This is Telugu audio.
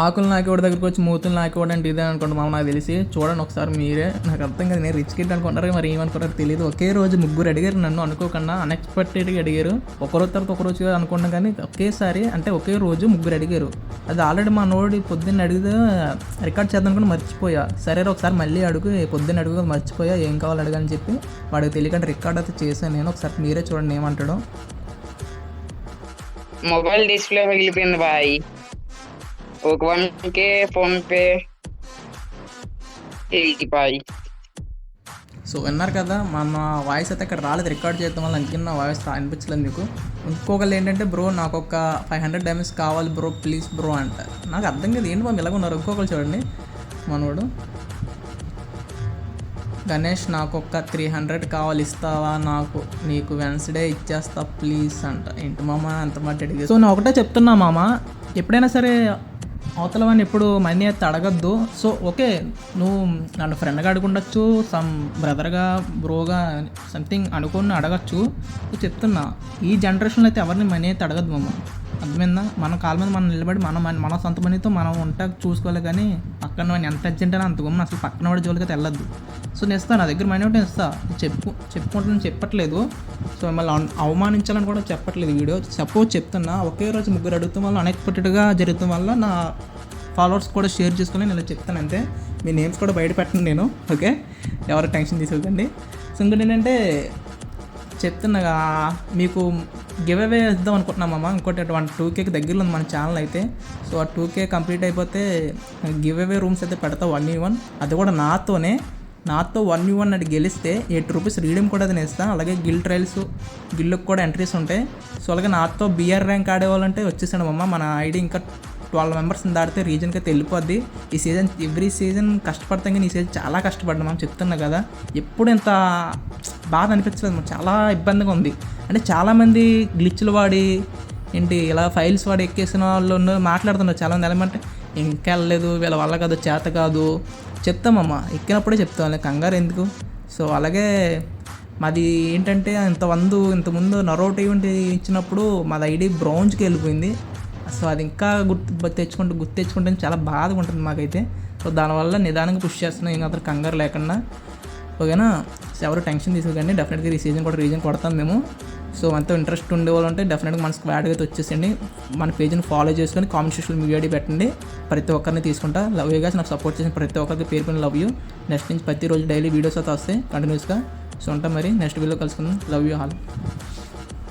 ఆకులు నాకేవాడి దగ్గరికి వచ్చి మూతులు నాకేవాడు అంటే ఇదే అనుకుంటా మామ, నాకు తెలిసి. చూడండి ఒకసారి మీరే, నాకు అర్థం కాదు. నేను రిచ్ కిడ్ అనుకుంటారు, మరి ఏమనుకుంటారో తెలియదు. ఒకే రోజు ముగ్గురు అడిగారు నన్ను, అనుకోకుండా అన్ఎక్స్పెక్టెడ్గా అడిగారు. ఒకరోజు తర్వాత ఒకరోజు అనుకున్నాం, కానీ ఒకేసారి అంటే ఒకే రోజు ముగ్గురు అడిగారు. అది ఆల్రెడీ మా నోడి పొద్దున్న అడిగితే రికార్డ్ చేద్దాం కూడా మర్చిపోయా. సరే ఒకసారి మళ్ళీ అడుగు, పొద్దున్న అడుగు మర్చిపోయా, ఏం కావాలి అడగని చెప్పి వాడికి తెలియకుండా రికార్డ్ అయితే చేశాను నేను. ఒకసారి మీరే చూడండి ఏమంటాడో. మొబైల్ డిస్ప్లే పగిలిపోయింది బాయ్, ఒక 1K phone pay bye. So విన్నారు కదా, మన వాయిస్ అయితే ఇక్కడ రాలేదు, రికార్డ్ చేయడం వల్ల అందుకని నా వాయిస్ అనిపించలేదు మీకు. ఇంకొకళ్ళు ఏంటంటే, బ్రో నాకు ఒక 500 డైమండ్స్ కావాలి బ్రో ప్లీజ్ బ్రో అంట. నాకు అర్థం కాదు ఏంటి మనం ఇలాగ ఉన్నారు. ఇంకొకరు చూడండి మనోడు, గణేష్ నాకు ఒక 300 కావాలి ఇస్తావా, నాకు నీకు వెన్స్డే ఇచ్చేస్తా ప్లీజ్ అంట. ఏంటి మామ అంత మాట అడిగి. సో నేను ఒకటే చెప్తున్నా మామ, ఎప్పుడైనా సరే అవతల వాడిని ఎప్పుడు మనీ అయితే అడగద్దు. సో ఓకే, నువ్వు నన్ను ఫ్రెండ్గా అడుగుండొచ్చు, సమ్ బ్రదర్గా బ్రోగా సంథింగ్ అనుకుని అడగచ్చు. చెప్తున్నా, ఈ జనరేషన్లో అయితే ఎవరిని మనీ అయితే అడగద్దు మమ్మ, అర్థమైందా? మన కాళ్ళ మీద మనం నిలబడి మన సొంత మనీతో మనం ఉంటా చూసుకోవాలి. కానీ పక్కన వాడిని ఎంత అర్జెంట్ అని అంత గమ్మున అసలు పక్కన వాడి జోలికి అయితే వెళ్ళద్దు. సో నేను ఇస్తాను, నా దగ్గర మనీ ఉంటే ఇస్తా. చెప్పుకుంటాను చెప్పట్లేదు. సో మిమ్మల్ని అవమానించాలని కూడా చెప్పట్లేదు వీడియో. సపోజ్ చెప్తున్నా, ఒకే రోజు ముగ్గురు అడుగుతాం వల్ల అన్ఎక్స్పెక్టెడ్గా జరుగుతాం వల్ల నా ఫాలోవర్స్ కూడా షేర్ చేసుకుని నేను ఇలా చెప్తాను అంతే. మీ నేమ్స్ కూడా బయట పెట్టను నేను, ఓకే? ఎవరు టెన్షన్ తీసుకోకండి. సో ఇంకోటి ఏంటంటే చెప్తున్నా, మీకు గివ్ అవే ఇద్దాం అనుకుంటున్నామమ్మా. ఇంకోటి 2Kకి దగ్గరలో ఉంది మన ఛానల్ అయితే. సో ఆ 2K కంప్లీట్ అయిపోతే గివ్ అవే రూమ్స్ అయితే పెడతా 1v1. అది కూడా నాతో 1v1 అది గెలిస్తే 8 రూపీస్ రీడీమ్ కూడా అది ఇస్తాను. అలాగే గిల్ ట్రయల్స్, గిల్లుకి కూడా ఎంట్రీస్ ఉంటాయి. సో అలాగే నాతో బిఆర్ ర్యాంక్ ఆడేవాళ్ళంటే వచ్చేసాడు అమ్మ. మన ఐడి ఇంకా 12 మెంబర్స్ని దాటితే రీజన్కి అయితే వెళ్ళిపోద్ది. ఈ సీజన్ ఎవ్రీ సీజన్ కష్టపడతాం, కానీ ఈ సీజన్ చాలా కష్టపడ్డాం మనం, చెప్తున్నా కదా. ఎప్పుడు ఇంత బాధ అనిపించలేదు, చాలా ఇబ్బందిగా ఉంది. అంటే చాలామంది గ్లిచ్లు వాడి ఏంటి ఇలా ఫైల్స్ వాడి ఎక్కేసిన వాళ్ళు మాట్లాడుతున్నారు చాలామంది. ఏమంటే ఇంకా వెళ్ళలేదు, వీళ్ళ వల్ల కాదు, చేత కాదు చెప్తామమ్మా, ఎక్కినప్పుడే చెప్తాం, కంగారు ఎందుకు. సో అలాగే మాది ఏంటంటే, ఇంతకుముందు నరోట్ ఈవెంట్ ఇచ్చినప్పుడు మాది ఐడి బ్రౌన్జ్కి వెళ్ళిపోయింది. సో అది ఇంకా గుర్తు తెచ్చుకుంటే చాలా బాధగా ఉంటుంది మాకైతే. సో దానివల్ల నిదానంగా పుష్ చేస్తున్నాం, ఏం అతను కంగారు లేకుండా, ఓకేనా? సో ఎవరు టెన్షన్ తీసుకోకండి, డెఫినెట్గా ఈ సీజన్ కూడా రీజన్ కొడతాం మేము. సో అంత ఇంట్రెస్ట్ ఉండేవాళ్ళు ఉంటే డెఫినెట్గా మన స్క్వాడ్గా అయితే వచ్చేసండి. మన పేజ్ని ఫాలో చేసుకొని కామెంట్ సెక్షన్లో మీ వీడియో పెట్టండి, ప్రతి ఒక్కరిని తీసుకుంటా. లవ్ యూ గాయ్స్, నాకు సపోర్ట్ చేసిన ప్రతి ఒక్కరికి పేరు పైన లవ్ యూ. నెక్స్ట్ నుంచి ప్రతిరోజు డైలీ వీడియోస్ అయితే వస్తాయి కంటిన్యూస్గా. సో ఉంటాం మరి, నెక్స్ట్ వీడియో కలుసుకుందాం. Love you all.